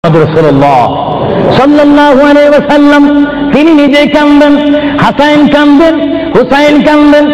রাসূলুল্লাহ সাল্লাল্লাহু আলাইহি ওয়াসাল্লাম তিনি নিজে কাঁদবেন, হাসান কাঁদবেন, হুসাইন কাঁদবেন,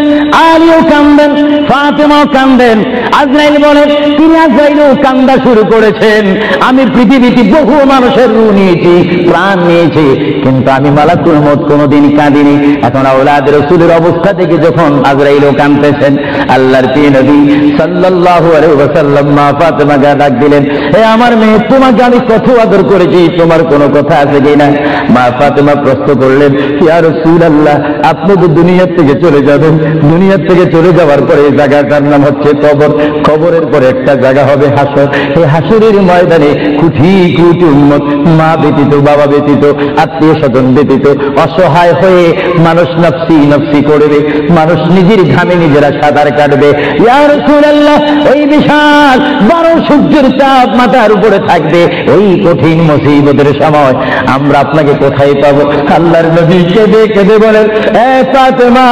আলীও কাঁদবেন, ফাতেমাও কাঁদবেন। আজরাইল বলেন তিনি আজরাইলও কান্দা শুরু করেছেন। আমি পৃথিবীতে বহু মানুষের রূহ নিয়েছি, প্রাণ নিয়েছি, কিন্তু আমি মালাকুল মউত কোনোদিন কাঁদিনি। এখন আওলাদ রাসূলের অবস্থা থেকে যখন আজরাইলও কাঁদতেছেন, আল্লাহর প্রিয় নবী সাল্লাল্লাহু আলাইহি ওয়াসাল্লাম মা ফাতেমাকে ডাক দিলেন, হে আমার মেয়ে, তোমাকে আমি কত আদর করেছি, তোমার কোনো কথা আছে কিনা? মা ফাতেমা প্রশ্ন করলেন, ইয়া রাসূলুল্লাহ, আপনি তো দুনিয়া থেকে চলে যাবেন, দুনিয়া থেকে চলে যাওয়ার পরে এই জায়গাটার নাম হচ্ছে কবর, কবরের পরে একটা জায়গা হবে হাসর। এই হাসরের ময়দানে কোটি কোটি উম্মত, মা ব্যতীত, বাবা ব্যতীত, আত্মীয় স্বজন ব্যতীত অসহায় হয়ে মানুষ নফসি নফসি করবে, মানুষ নিজের ঘামে নিজেরা সাঁতার কাটবে। ইয়া রাসূলুল্লাহ, ওই বিশাল বড় সূর্যের তাপ মাথার উপরে থাকবে, ওই কঠিন মুসিবতের সময় আমরা আপনাকে কোথায় পাবো? আল্লাহর নবী কেঁদে কেঁদে বলেন, এ ফাতেমা,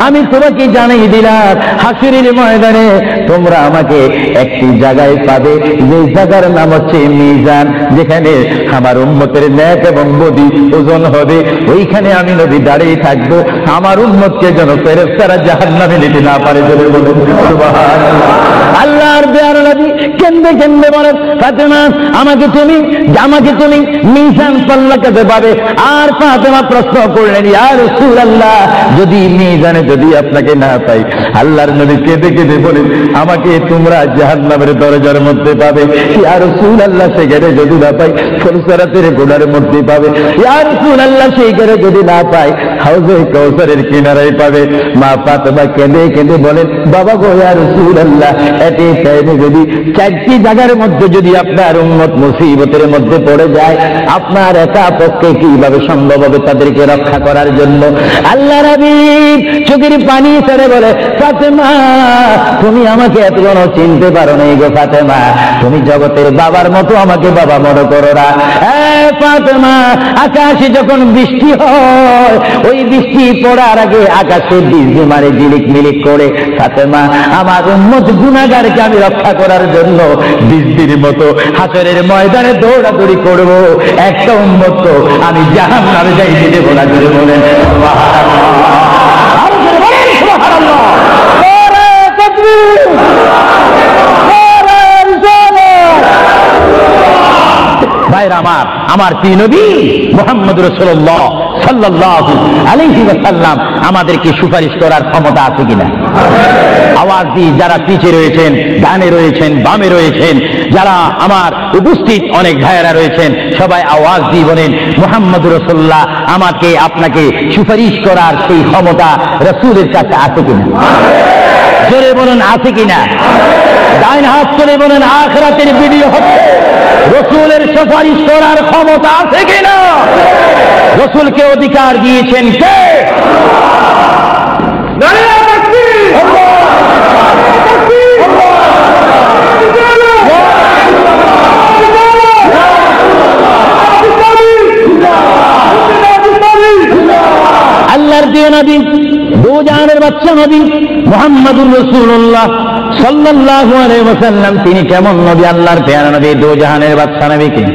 আমি তোমাকে জানিয়ে দিলাম, হাসরের ময়দানে তোমরা আমাকে একটি জায়গায় পাবে, যে জায়গার নাম হচ্ছে মিজান, যেখানে আমার উম্মতের নেক এবং বদি ওজন হবে। ওইখানে আমি নবী দাঁড়িয়ে থাকবো, আমার উম্মতকে যেন ফেরেশতারা জাহান্নামে নিতে না পারে। বলে বলুন সুবহানাল্লাহ। আল্লাহর প্রিয় নবী কেঁদে কেঁদে বলেন, ফাতেমা, আমাকে তুমি মিজান পাল্লাতে পাবে। আর ফাতেমা প্রশ্ন করলেন, ইয়া রাসূলুল্লাহ, যদি মিজানে যদি আপনাকে না পাই? আল্লাহর নবী কেঁদে কেঁদে বলেন, আমাকে তোমরা জাহান্নামের দরজার মধ্যে পাবে। ইয়া রাসূলুল্লাহ, সেখানে যদি না পাই ফুলসরাতের গোড়ার মধ্যে পাবে। ইয়া রাসূলুল্লাহ, সেইখানে যদি না পাই হাউজে কাউসারের কিনারায় পাবে। মা ফাতেমা কেঁদে কেঁদে বলেন, বাবা গো, ইয়া রাসূলুল্লাহ, এতে চাইলে যদি চারটি জায়গার মধ্যে যদি আপনার উম্মত মুসিবতের মধ্যে পড়ে যায়, আপনার একা পক্ষে কিভাবে সম্ভব হবে তাদেরকে রক্ষা করার জন্য? আল্লাহ নবী চোখের পানি ছেড়ে বলে, ফাতেমা, তুমি আমাকে এতক্ষণ চিনতে পারো নাই গো ফাতেমা, তুমি জগতের বাবার মতো আমাকে বাবা মনে করো না। ফাতেমা, আকাশে যখন বৃষ্টি হয়, ওই বৃষ্টি পড়ার আগে আকাশে বিজলি মারে ঝিলিক মিলিক করে। ফাতেমা, আমার উম্মত গুনাহগারকে আমি রক্ষা করার জন্য বৃষ্টির মতো হাসরের ময়দানে দৌড়াদৌড়ি করব, একটা উম্মত তো আমি জাহান্নামে যাই দিতে বলা করে বলেন সুবহানাল্লাহ। ভাইরা আমার প্রিয় নবী মুহাম্মদ রাসূলুল্লাহ সাল্লাল্লাহু আলাইহি ওয়াসাল্লাম আমাদেরকে সুপারিশ করার ক্ষমতা আছে কিনা? আওয়াজ দিয়ে যারা পিছে রয়েছেন, ডানে রয়েছেন, বামে রয়েছেন, যারা আমার উপস্থিত অনেক ভাইয়েরা রয়েছেন, সবাই আওয়াজ দিয়ে বলেন, মুহাম্মদ রাসূলুল্লাহ আমাকে আপনাকে সুপারিশ করার সেই ক্ষমতা রাসূলের কাছে আছে কিনা? জোরে বলুন, আছে কিনা? ডাইন হাত তুলে বলেন, আখিরাতের ভিডিও হচ্ছে, রাসূলের সুপারিশ করার ক্ষমতা আছে কিনা? রাসূলকে অধিকার দিয়েছেন কে? আল্লাহর প্রিয় নবী, দু জাহানের বাদশা নবী মুহাম্মদুর রাসূলুল্লাহ সাল্লাল্লাহু আলাইহি ওয়াসাল্লাম, তিনি কেমন নবী? আল্লাহর প্রিয় নবী, দু জাহানের বাদশা নবীকে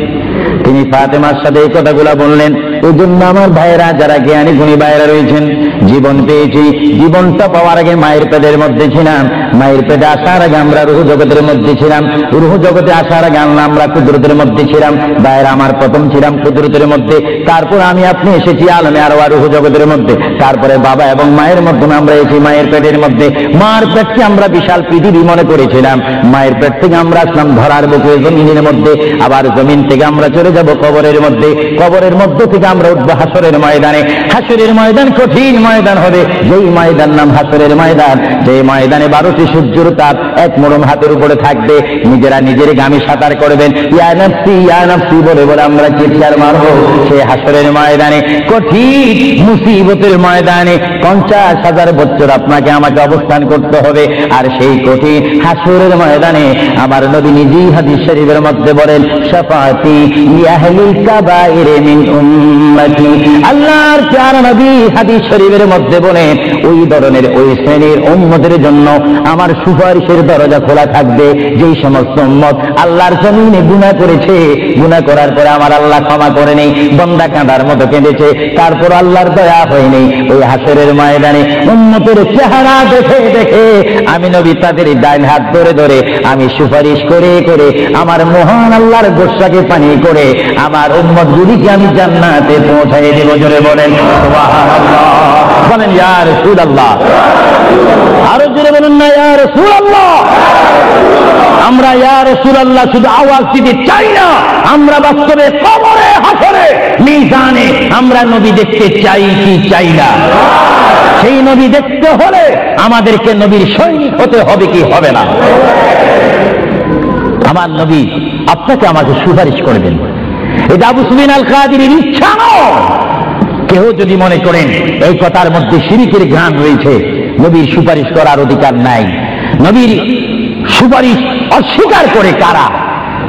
তিনি ফাতেমার সাথে এই কথাগুলো বললেন। এই জন্য আমার ভাইয়েরা, যারা জ্ঞানী গুণী ভাইয়েরা রয়েছেন, জীবন পেয়েছি, জীবনটা পাওয়ার আগে মায়ের পেটের মধ্যে ছিলাম, মায়ের পেটে আসার আগে আমরা রুহ জগতের মধ্যে ছিলাম, রুহ জগতে আসার আগে আমরা কুদরতের মধ্যে ছিলাম। ভাইয়েরা আমার, প্রথম ছিলাম কুদরতের মধ্যে, তারপর আমি আপনি এসেছি আলমে আরওয়াহ রুহ জগতের মধ্যে, তারপরে বাবা এবং মায়ের মাধ্যমে আমরা এসেছি মায়ের পেটের মধ্যে। মায়ের পেটকে আমরা বিশাল পৃথিবী মনে করেছিলাম, মায়ের পেট থেকে আমরা আসলাম ধরার বুকে জমিনের মধ্যে, আবার জমিন থেকে আমরা চলে যাব কবরের মধ্যে, কবরের মধ্য থেকে আমরা উঠবো হাসরের ময়দানে। হাসরের ময়দান কঠিন ময়দান হবে, যেই ময়দান নাম হাসরের ময়দান, যে ময়দানে 12টি সূর্যের তাপ এক মোড়ম হাতের উপরে থাকবে। নিজেরা নিজের গামী সাঁতার করবেন, ইয়া নাফসি ইয়া নাফসি বলে বলে আমরা চিৎকার মারবো। সেই হাসরের ময়দানে, কঠিন মুসিবতের ময়দানে 50,000 বছর আপনাকে আমাকে অবস্থান করতে হবে। আর সেই কঠিন হাসরের ময়দানে আমার নবী নিজেই হাদিস শরীফের মধ্যে বলেন, শাফাআতি লি আহলিল কাবাইর মিন উম্মতি। আল্লাহর প্যারা নবী হাদিস শরীফের মধ্যে বলেন ওই ধরনের ওই শ্রেণীর উম্মতের জন্য আমার সুপারিশের দরজা খোলা থাকবে যেই সমস্ত উম্মত আল্লাহর জমিনে গুনাহ করেছে, গুনাহ করার পরে আমার আল্লাহ ক্ষমা করেনি, বান্দা কাঁদার মতো কেঁদেছে, তারপর আল্লাহর দয়া হয়নি, ওই হাসরের ময়দানে উম্মতের চেহারা দেখে দেখে আমি নবী তাদের ডাইন হাত ধরে ধরে আমি সুপারিশ করে করে আমার মহান আল্লাহর গোসাকে পানি করে আমার উম্মতগুলিকে আমি জান্নাতে পৌঁছাই দেব। জোরে বলেন সুবহানাল্লাহ, বলেন ইয়া রাসূলুল্লাহ, আরো জোরে বলুন না ইয়া রাসূলুল্লাহ। আমরা ইয়া রাসূলুল্লাহ শুধু আওয়াজ দিতে চাই না, আমরা বাস্তবে কবরে হাসরে মিজানে আমরা নবী দেখতে চাই কি চাই না? সেই নবী দেখতে হলে আমাদেরকে নবীর সৈনিক হতে হবে কি হবে না? আমার নবী আপনাকে আমাকে সুপারিশ করবেন, এটা আবু সুফিয়ান আল কাদিরীর ইচ্ছা নয়। কেউ যদি মনে করেন এই কথার মধ্যে শিরকের ঘ্রাণ রয়েছে, নবীর সুপারিশ করার অধিকার নাই। নবীর সুপারিশ অস্বীকার করে কারা?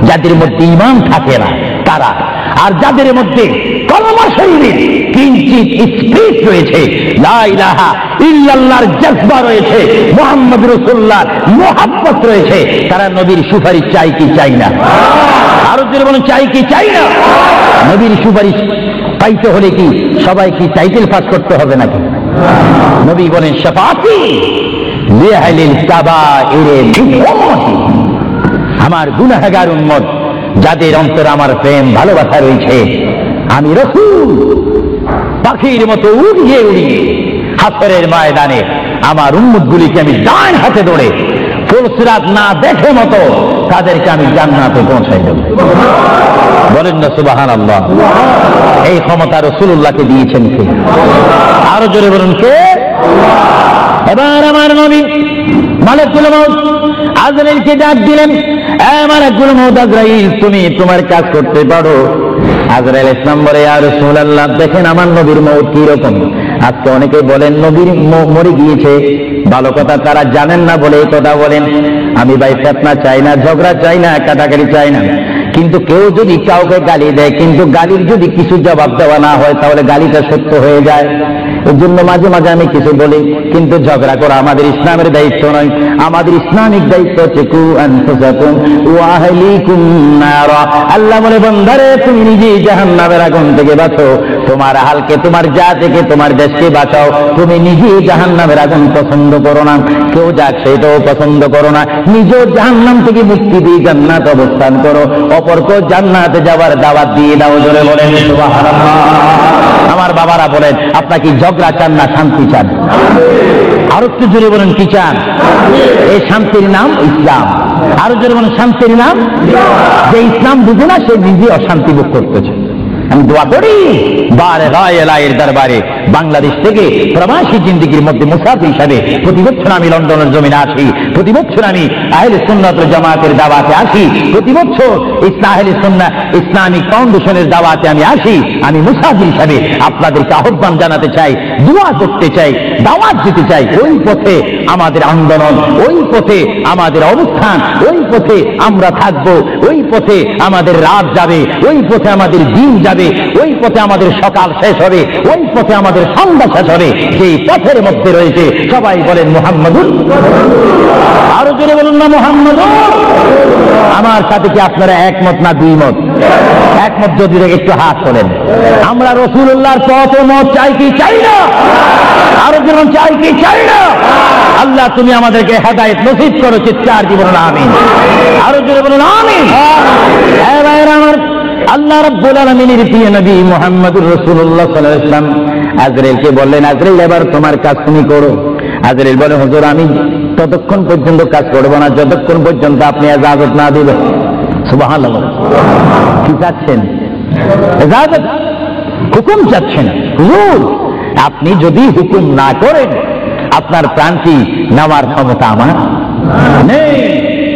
যাদের মধ্যে ঈমান থাকে না তারা, আর যাদের মধ্যে কলমা শরীফের কিঞ্চিত স্পিরিট রয়েছে, লা ইলাহা ইল্লাল্লাহর জজবা রয়েছে, মুহাম্মদ রাসূলুল্লাহর মুহাব্বত রয়েছে, তারা নবীর সুপারিশ চাই কি চাই না? আরো জোরে বলুন চাই কি চাই না? নবীর সুপারিশ পাইতে হলে কি সবাই কি টাইটেল পাস করতে হবে নাকি? নবী বলেন শাফাআতি লিআহলিল কাবাইরে মিন উম্মতি, আমার গুনাহগার উম্মত যাদের অন্তরে আমার প্রেম ভালোবাসা রয়েছে, আমি রাসূল পাখির মতো উড়িয়ে উড়িয়ে হাসরের ময়দানে আমার উম্মতগুলিকে আমি ডান হাতে ধরে ফুলসিরাত না দেখে মতো তাদেরকে আমি জান্নাতে পৌঁছাই দেব। বলেন না সুবহানাল্লাহ। এই ক্ষমতা রাসূলুল্লাহকে দিয়েছেন কে? আরো জোরে বলুন কে? এবার আমার নবী মালাকুল মউত আজরাইলকে ডাক দিলেন, মালাকুল মউত আজরাইল তুমি তোমার কাজ করতে পারো। আজরাইল ইসলাম বলে ইয়া রাসূলুল্লাহ দেখেন আমার নবীর মউত কি রকম। আজকে অনেকে বলেন নবীর মরে গিয়েছে, ভালো কথা তারা জানেন না বলে এই কথা বলেন। আমি ভাই ফিতনা চাই না, ঝগড়া চাই না, কাটাকাটি চাই না, কিন্তু কেউ যদি কাউকে গালি দেয় কিন্তু গালির যদি কিছু জবাব দেওয়া না হয় তাহলে গালিটা সত্য হয়ে যায়। এর জন্য মাঝে মাঝে আমি কিছু বলি, কিন্তু ঝগড়া করা আমাদের ইসলামের দায়িত্ব নয়। আমাদের ইসলামিক দায়িত্ব হচ্ছে কু আনফুসাকুম ওয়া আহলিকুম নারা। আল্লাহ বলে বান্দারে তুমি নিজেই জাহান্নামের আগুন থেকে বাঁচো, তোমার আহলকে তোমার জাতিকে তোমার দেশকে বাঁচাও। তুমি নিজেই জাহান্নামের আগুন পছন্দ করো না, কেউ যাক সেটাও পছন্দ করো না, নিজেও জাহান্নাম থেকে মুক্তি দিয়ে জান্নাত অবস্থান করো, অপরকে জান্নাতে যাওয়ার দাওয়াত দিয়ে দাও। জোরে বলেন সুবহানাল্লাহ। আমার বাবারা বলেন আপনারা কি ঝগড়া চান না শান্তি চান? আরো একটু জোরে বলেন কি চান? এই শান্তির নাম ইসলাম। আরো জোরে বলেন শান্তির নাম। যে ইসলাম বুঝে না সে নিজে অশান্তি ভোগ করতেছে। আমি দোয়া করি বারে রায়ের দরবারে বাংলাদেশ থেকে প্রবাসী জিন্দেগির মধ্যে মুসাফির হিসাবে প্রতি বছর আমি লন্ডনের জমিনে আসি, প্রতি বছর আমি আহলে সুন্নাত ওয়াল জামাতের দাওয়াতে আসি, প্রতি বছর আহলে সুন্নাহ ইসলামিক ফাউন্ডেশনের দাওয়াতে আমি আসি। আমি মুসাফির হিসাবে আপনাদেরকে আহ্বান জানাতে চাই, দোয়া করতে চাই, দাওয়াত দিতে চাই। ওই পথে আমাদের আন্দোলন, ওই পথে আমাদের অবস্থান, ওই পথে আমরা থাকবো, ওই পথে আমাদের রাত যাবে, ওই পথে আমাদের দিন যাবে, ওই পথে আমাদের সকাল শেষ হবে, ওই পথে আমাদের সন্ধ্যা শেষ হবে। সেই পথের মধ্যে রয়েছে সবাই বলেন মুহাম্মাদুর। আরো জোরে বলুন না মুহাম্মাদুর। আমার সাথে কি আপনারা একমত না দুই মত? একমত যদি একটু হাত তোলেন। আমরা রাসূলুল্লাহর পথ ও মত চাই কি চাই না? আরো যেমন চাই কি চাই না? আল্লাহ তুমি আমাদেরকে হেদায়েত নসিব করো, চিৎকার দিয়ে বলুন আমিন। আরো জোরে বলুন আমিন। হ্যাঁ ভাইরা আমার, আল্লাহ রাব্বুল আলামিনের প্রিয় নবী মুহাম্মদুর রাসূলুল্লাহ সাল্লাল্লাহু আলাইহি ওয়াসাল্লাম আজরাইলকে বললেন, আজরাইল এবার তোমার কাজ তুমি করো। আজরাইল বলে, হুজুর আমি ততক্ষণ পর্যন্ত কাজ করব না যতক্ষণ পর্যন্ত আপনি ইজাজত না দিবেন। সুবহানাল্লাহ। কি চাচ্ছেন? ইজাজত, হুকুম চাচ্ছেন। হুজুর আপনি যদি হুকুম না করেন আপনার প্রাণটি নেওয়ার ক্ষমতা আমার নেই।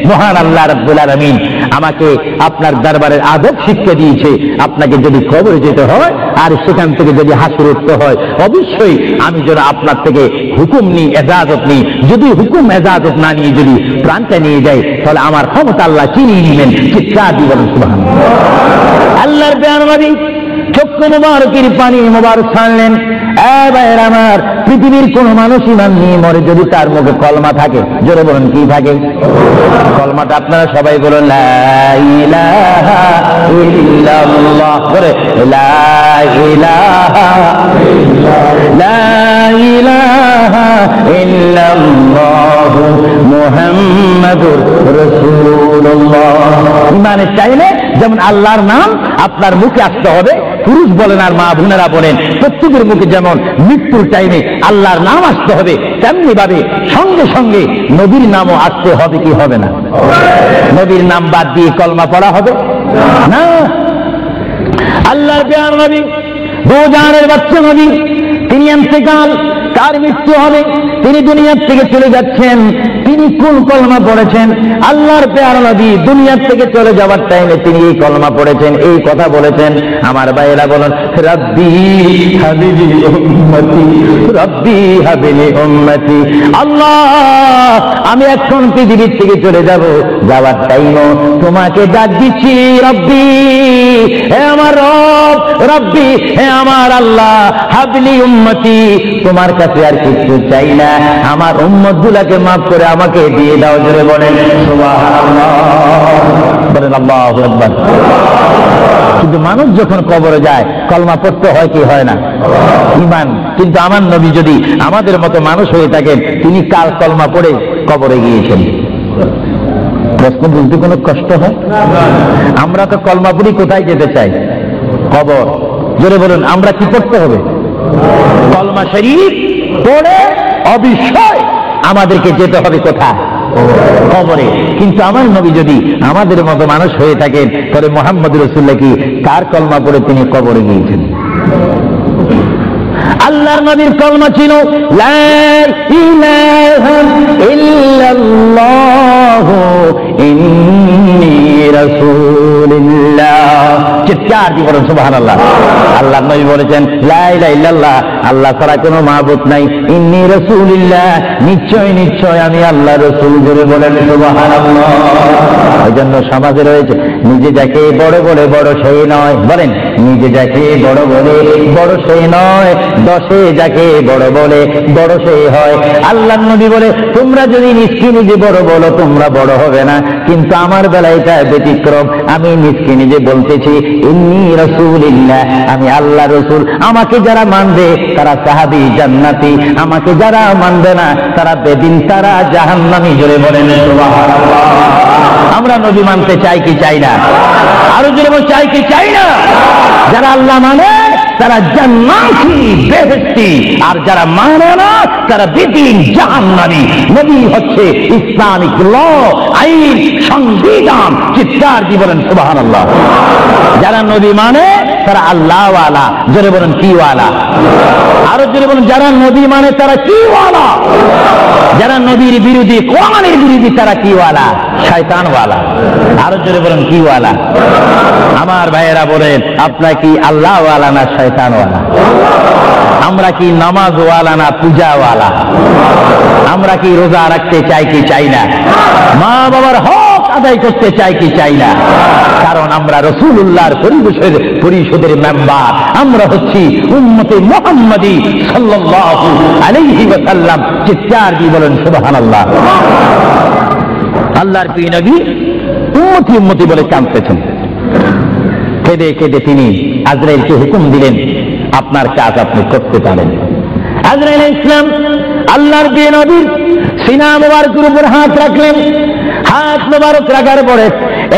মহান আল্লাহ রাব্বুল আলামিন আমাকে আপনার দরবারের আদব শিক্ষা দিয়েছে, আপনাকে যদি কবরে যেতে হয় আর সেখান থেকে যদি হাসর উঠতে হয় অবশ্যই আমি যেন আপনার থেকে হুকুম নিই, এজাজত নিই। যদি হুকুম এজাজত না নিয়ে যদি প্রাণটা নিয়ে যায় তাহলে আমার ক্ষমতা আল্লাহ চিনিয়ে নিবেন। চিৎকার দিয়ে বলেন সুবহানাল্লাহ। আল্লাহর প্রিয় নবী চক্ষু মুবারকের পানি মুবারক ছাড়লেন। ভাইয়ের আমার, পৃথিবীর কোন মানুষ ইমান নিয়ে মরে যদি তার মুখে কলমা থাকে, জোরে বলুন কি থাকে? কলমাটা আপনারা সবাই বলুন, লা ইলাহা ইল্লাল্লাহ, করে লা ইলাহা ইল্লাল্লাহ মুহাম্মাদুর রাসূলুল্লাহ। ইমানের চাইলে যেমন আল্লাহর নাম আপনার মুখে আসতে হবে, পুরুষ বলেন আর মা বোনেরা বলেন, প্রত্যেকের মুখে যেমন মৃত্যুর টাইমে আল্লাহর নাম আসতে হবে, তেমনি ভাবে সঙ্গে সঙ্গে নবীর নামও আসতে হবে কি হবে না? নবীর নাম বাদ দিয়ে কলমা পড়া হবে না। আল্লাহর প্রিয় নবী, দোজানের বাচ্চা নবী, তিনি ইন্তেকাল, তার মৃত্যু হবে, তিনি দুনিয়ার থেকে চলে যাচ্ছেন। তিনি কোন কলমা পড়েছেন? আল্লাহর প্যারা নবী দুনিয়ার থেকে চলে যাওয়ার টাইমে তিনি এই কলমা পড়েছেন, এই কথা বলেছেন। আমার ভাইয়েরা বলেন, রব্বি হাবিলি উম্মতি, রব্বি হাবিলি উম্মতি। আল্লাহ, আমি এখন পৃথিবীর থেকে চলে যাব, যাওয়ার টাইমও তোমাকে ডাক দিচ্ছি, রব্বি, হে আমার রব, রব্বি, হে আমার আল্লাহ, হাবিলি উম্মতি, তোমার কাছে আর কিছু চাই না, আমার উম্মত গুলাকে মাফ করে আমাকে দিয়ে দাও। জোরে বলেন সুবহানাল্লাহ, বলেন আল্লাহু আকবার। কিন্তু মানুষ যখন কবরে যায় কলমা পড়তে হয় কি হয় না? ঈমান। কিন্তু আমার নবী যদি আমাদের মতো মানুষ হয়ে থাকেন, তিনি কাল কলমা পড়ে কবরে গিয়েছেন। প্রশ্ন বুঝতে কোনো কষ্ট হয়? আমরা তো কলমা পড়ি কোথায় যেতে চাই? কবর। জোরে বলুন, আমরা কি করতে হবে? কলমা শরীফ পড়ে অবশ্যই আমাদেরকে যেতে হবে কোথায়? কবরে। কিন্তু আমার নবী যদি আমাদের মতো মানুষ হয়ে থাকেন, তাহলে মুহাম্মদ রাসূলুল্লাহ কি তার কলমা পড়ে তিনি কবরে গিয়েছেন? আল্লাহর নবীর কলমা ছিল লা ইলাহা ইল্লাল্লাহ ইন্নী রাসূলুল্লাহ। চিৎকার দিয়ে বলেন সুবহানাল্লাহ। আল্লাহর নবী বলেছেন লা ইলাহা ইল্লাল্লাহ, আল্লাহ ছাড়া কোনো মাবুদ নাই, ইন্নী রাসূলুল্লাহ, নিশ্চয় নিশ্চয় আমি আল্লাহর রাসূল। জোরে বলেন সুবহানাল্লাহ। এই জন্য সমাজে রয়েছে, নিজে যাকে বড় বলে বড় সেই নয়, বলেন নিজে যাকে বড় বলে বড় সেই নয়, দশে যাকে বড় বলে বড় সেই হয়। আল্লাহর নবী বলে, তোমরা যদি নিজকে নিজে বড় বলো তোমরা বড় হবে না, কিন্তু আমার বেলায় এটা ব্যতিক্রম। আমি নিজকে নিজে বলতেছি ইন্নী রাসূলুল্লাহ, আমি আল্লাহ রসুল। আমাকে যারা মানবে তারা সাহাবী জান্নাতি, আমাকে যারা মানবে না তারা বেদিন, তারা জাহান্নামী। জোরে বলেন সুবহানাল্লাহ। আমরা নবী মানতে চাই কি চাই না? আরো জোরে বল, চাই কি চাই না? যারা আল্লাহ মানে তারা জান্নাতি বেহেশতি, আর যারা মানে না তারা বেদিন জাহান্নামী। নবী হচ্ছে ইসলামিক ল, আইন, সংবিধান। চিৎকার দিয়ে বলেন সুবহানাল্লাহ। যারা নবী মানে তারা আল্লাহ ওয়ালা। জোরে বলেন কি ওয়ালা? আরো জোরে বলেন, যারা নবী মানে তারা কি ওয়ালা? যারা নবীর বিরোধী, কোরআনের বিরোধী, তারা কি ওয়ালা? শয়তান ওয়ালা। আরো জোরে বলেন কি ওয়ালা? আমার ভাইয়েরা বলেন, আপনার কি আল্লাহ ওয়ালা না শয়তান ওয়ালা? আমরা কি নামাজ ওয়ালা না পূজা ওয়ালা? আমরা কি রোজা রাখতে চাই কি চাই না? মা বাবার হক আদায় করতে চাই কি চাই না? কারণ আমরা রাসূলুল্লাহর পরিষদের মেম্বার, আমরা হচ্ছি উম্মতে মুহাম্মাদী সাল্লাল্লাহু আলাইহি ওয়াসাল্লাম। চিৎকার দিয়ে বলেন সুবহানাল্লাহ। আল্লাহর প্রিয় নবী উম্মতি উম্মতি বলে কাঁদতেছেন। কেঁদে কেঁদে তিনি আজরাইলকে হুকুম দিলেন, আপনার কাজ আপনি করতে পারেন। আজরাইল ইসলাম আল্লাহর প্রিয় নবীর সিনা মুবারকের উপর হাত রাখলেন। হাত মুবারক রাখার পরে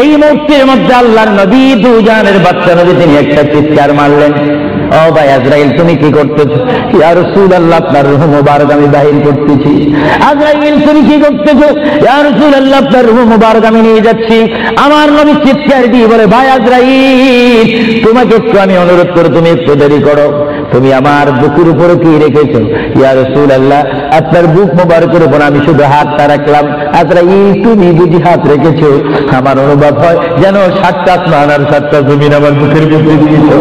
এই মুহূর্তের মধ্যে আল্লাহর নবী, দুজানের বাচ্চা নবী, তিনি একটা চিৎকার মারলেন, ও ভাই আজরাইল তুমি কি করতেছো? ইয়া রাসূলুল্লাহ, আপনার রূহ মুবারক আমি বাহির করতেছি। আজরাইল তুমি কি করতেছো? ইয়া রাসূলুল্লাহ, আপনার রূহ মুবারক আমি নিয়ে যাচ্ছি। আমার নবী চিৎকার দিয়ে বলে, ভাই আজরাইল, তোমাকে একটু আমি অনুরোধ করো, তুমি একটু দেরি করো, তুমি আমার বুকের উপরে কি রেখেছো? ইয়া রাসূলুল্লাহ, আপনার বুক মোবারকের উপর আমি শুধু হাতটা রাখলাম। আজরাইল, তুমি বুঝি হাত রেখেছো? আমার অনুভব হয় যেন 7টা আসমান আর 7টা জমিন আমার বুকের মধ্যে দিয়েছো।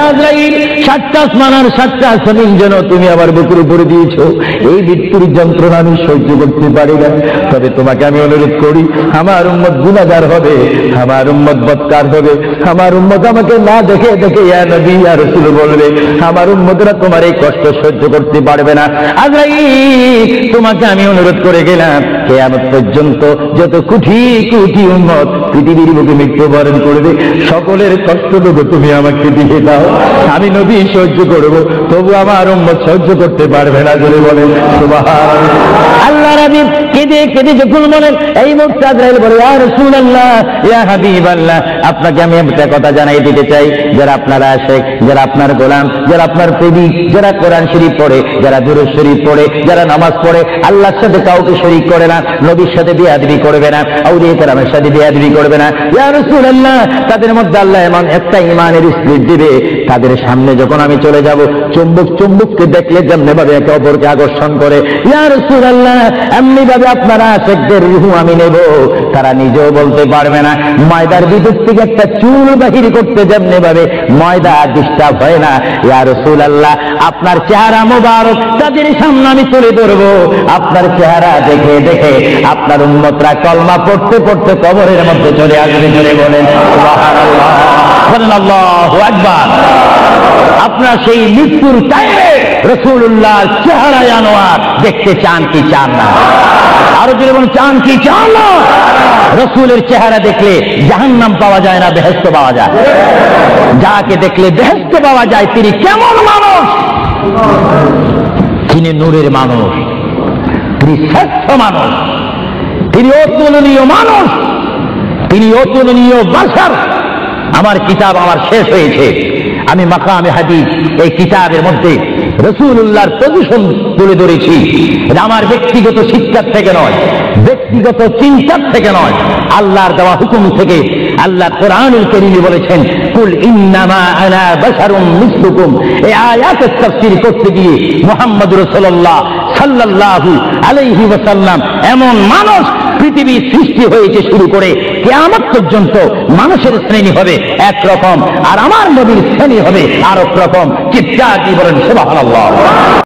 আজরাইল, 7টা আসমান আর 7টা জমিন যেন তুমি আমার বুকের উপরে দিয়েছো। এই মৃত্যুর যন্ত্রণা আমি সহ্য করতে পারি না। তবে তোমাকে আমি অনুরোধ করি, আমার উম্মত গুনাহগার হবে, আমার উম্মত বদকার হবে, আমার উম্মত আমাকে না দেখে দেখে ইয়া নবী ইয়া রাসূল বলবে, আমার উম্মতরা তোমার এই কষ্ট সহ্য করতে পারবে না। আজরাইল, তোমাকে আমি অনুরোধ করে গেলাম, কিয়ামত পর্যন্ত যত কোটি কোটি উম্মত পৃথিবীর বুকে মৃত্যুবরণ করবে, সকলের কষ্টটুকু তুমি আমাকে দিয়ে দাও। আমি নবী সহ্য করব, তবু আমার উম্মত সহ্য করতে পারবে না। জোরে বলেন সুবহানাল্লাহ। আল্লাহ রাব্বুল কেঁদে কেঁদে যখন বলেন, এই মুহূর্তে আজরাইল বলে, ইয়া রাসূলুল্লাহ, ইয়া হাবিবাল্লাহ, আপনাকে আমি একটা কথা জানাই দিতে চাই। যারা আপনার আশিক, যারা আপনার গোলাম, যারা আপনার প্রেমিক, যারা কোরআন শরীফ পড়ে, যারা দুরূদ শরীফ পড়ে, যারা নামাজ পড়ে, আল্লাহর সাথে কাউকে শরীক করে না, নবীর সাথে বেয়াদবি করবে না, আউলিয়া কেরামের সাথে বেয়াদবি করবে না, ইয়া রাসূলুল্লাহ, তাদের মধ্যে আল্লাহ এমন একটা ঈমানের স্পিরিট দিবে, তাদের সামনে যখন আমি চলে যাব, চুম্বককে দেখলে যেমনি ভাবে একে অপরকে আকর্ষণ করে, ইয়া রাসূলুল্লাহ, এমনি ভাবে আপনারা আশিকদের রূহ আমি নেব, তারা নিজেও বলতে পারবে না। ময়দার ভিতর থেকে একটা চুল বাহির করতে যেমনি ভাবে ময়দা ডিস্টার্ব হয় না, ইয়া রাসূলুল্লাহ, আপনার চেহারা মোবারক তাদের সামনে আমি তুলে ধরবো। আপনার চেহারা দেখে দেখে আপনার উম্মতরা কলমা পড়তে পড়তে কবরের মধ্যে চলে আসবে। চলে বলেন সুবহানাল্লাহ, বলেন আল্লাহু আকবার। আপনার সেই মৃত্যুর টাইমে রাসূলুল্লাহর চেহারায় আনোয়ার দেখতে চান কি চান না? আরো যদি বলেন চান কি চান না? রাসূলের চেহারা দেখলে জাহান্নাম পাওয়া যায় না, বেহেশত পাওয়া যায়। যাকে দেখলে বেহেশত পাওয়া যায়, তিনি কেমন মানুষ? তিনি নূরের মানুষ, তিনি শ্রেষ্ঠ মানুষ, তিনি অতুলনীয় মানুষ, তিনি অতুলনীয় বাশার। আমার কিতাব আমার শেষ হয়েছে, আমি মাকামে হাদিস এই কিতাবের মধ্যে রাসূলুল্লাহর পজিশন তুলে ধরেছি। এটা আমার ব্যক্তিগত শিক্ষার থেকে নয়, ব্যক্তিগত চিন্তার থেকে নয়, আল্লাহর দেওয়া হুকুম থেকে। আল্লাহ কোরআনুল কারীমে বলেছেন, কুল ইন্নামা আনা বাশারুম মিসলুকুম। এই আয়াতের তাফসীর করতে গিয়ে মুহাম্মদ রাসূলুল্লাহ সাল্লাল্লাহু আলাইহি ওয়াসাল্লাম এমন মানুষ পৃথিবী সৃষ্টি হয়েছে শুরু করে কিয়ামত পর্যন্ত মানুষের শ্রেণী হবে একরকম, আর আমার নবীর শ্রেণী হবে আরেক রকম। চিৎকার দিয়ে বলেন সুবহানাল্লাহ।